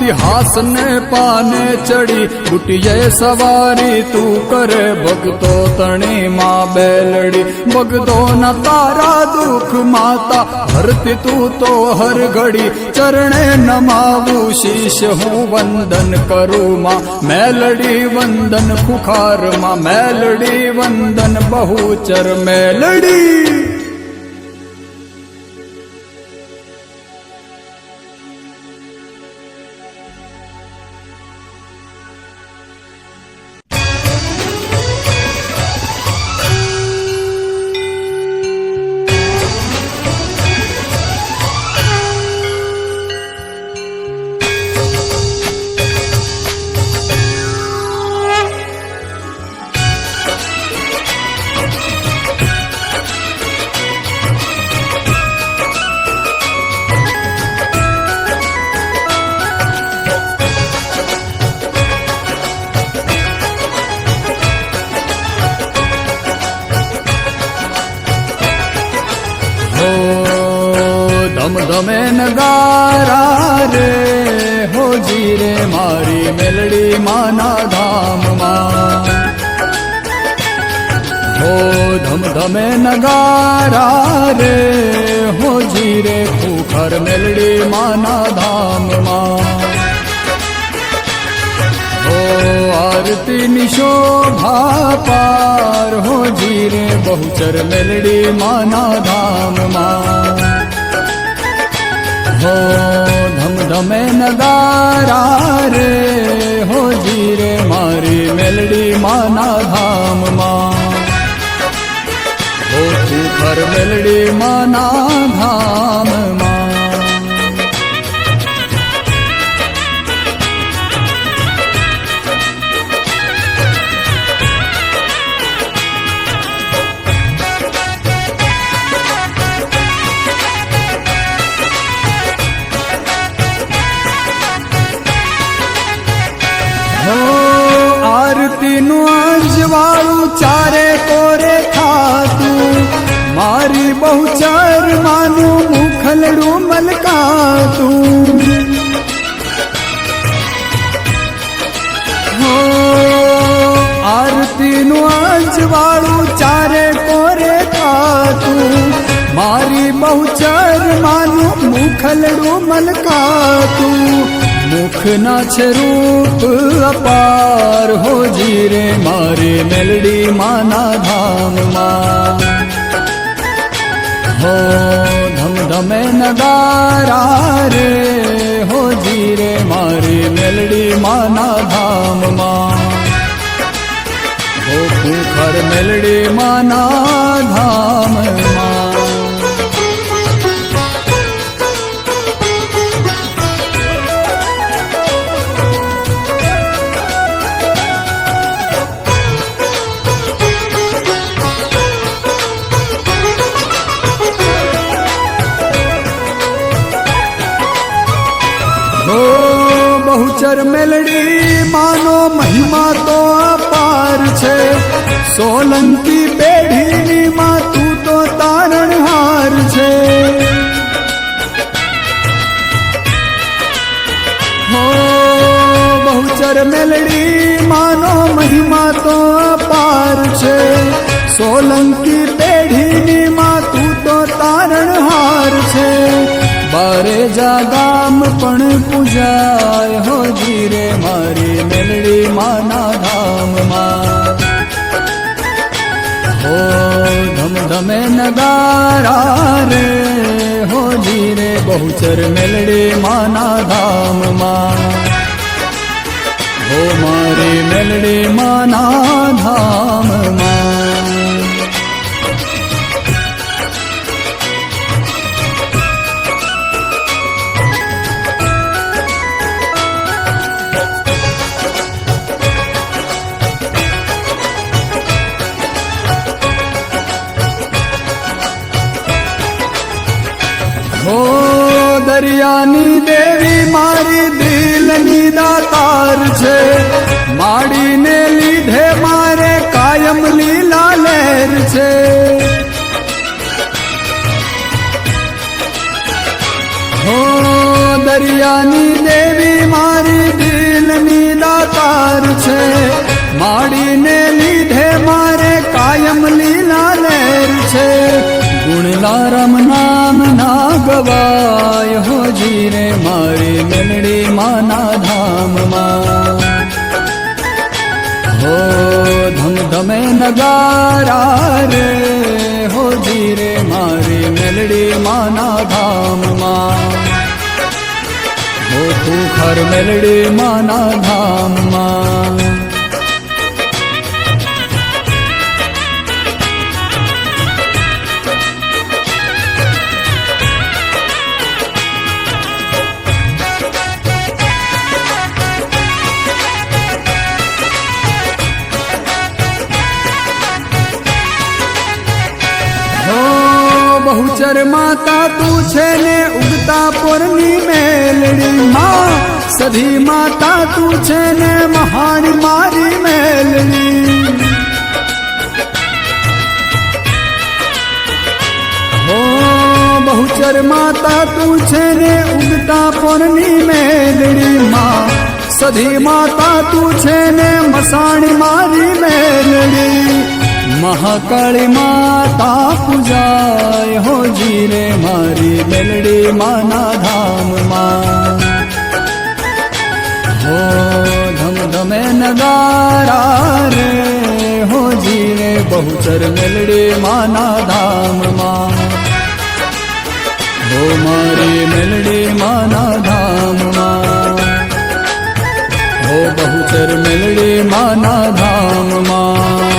इतिहास ने पाने चढ़ी बुटिये सवारी तू करे भगतो तणी माँ बेलड़ी भगतो न तारा दुख माता हरती तू तो हर घड़ी चरणे नमावू शीश हूँ वंदन करूँ माँ मेलड़ी वंदन खुखार माँ मेलड़ी वंदन बहुचर मेलड़ी। धम धमे नगारा रे हो जी रे मारी मेलड़ी माना धाम मां हो धम धमे नगारा रे हो जी रे खूखर मेलड़ी माना धाम मां हो आरती निशोभा पार हो जी रे बहुचर मेलड़ी माना धाम मां हो धम धमे नगारा रे हो जी रे मारी मेलड़ी माना धाम मां हो खूखर मेलड़ी माना धाम मां। आरती नु अंजवाळू चारे कोरे खातू मारी बहुचर मानू मुखलड़ू मलकातू हो आरती नु अंजवाळू चारे कोरे खातू मारी बहुचर मानू मुखलड़ू मलकातू मुख ना छे रूप अपार हो जी रे मारे मेलड़ी माना धाम मां हो धम धमे नगारा रे हो जी रे मारे मेलड़ी माना धाम मां हो खूखर मेलड़ी माना धाम मां। बहुचर मेलड़ी मानो महिमा तो अपार छे सोलंकी पेढ़ी मां तू तो तारणहार छे हो बहुचर मेलड़ी मानो महिमा तो अपार छे सोलंकी पेढ़ी मां तू तो तारणहार छे बारे जागाम पण पूजाय हो जी रे मारी मेलड़ी माना धाम मां हो धम धमे नगारा रे हो जी रे बहुचर मेलड़ी माना धाम मां हो मारी मेलड़ी माना धाम मां। हो दरियानी देवी मारी दिलनी दातार छे माड़ी ने लीधे मारे कायम लीला लहर छे हो दरियानी देवी मारी હો ધમ ધમે નગારા રે હો જીરે મારી મેલડી માના ધામમાં હો ખુખર મેલડી માના ધામમાં બહુચર માતા તું છે ને ઉગતા પોરની મેલડી માં સધી માતા તું છે ને મહાન મારી મેલડી હો બહુચર માતા તું છે ને ઉગતા પોરની મેલડી માં સધી માતા તું છે ને મસાણી મારી મેલડી મહાકાળી માતા પૂજાય હો જીરે મારી મેલડી માના ધામમાં હો ધમ ધમે નગારા રે હો જીરે બહુચર મેલડી માના ધામમાં હો મારી મેલડી માના ધામમાં હો બહુચર મેલડી માના ધામમાં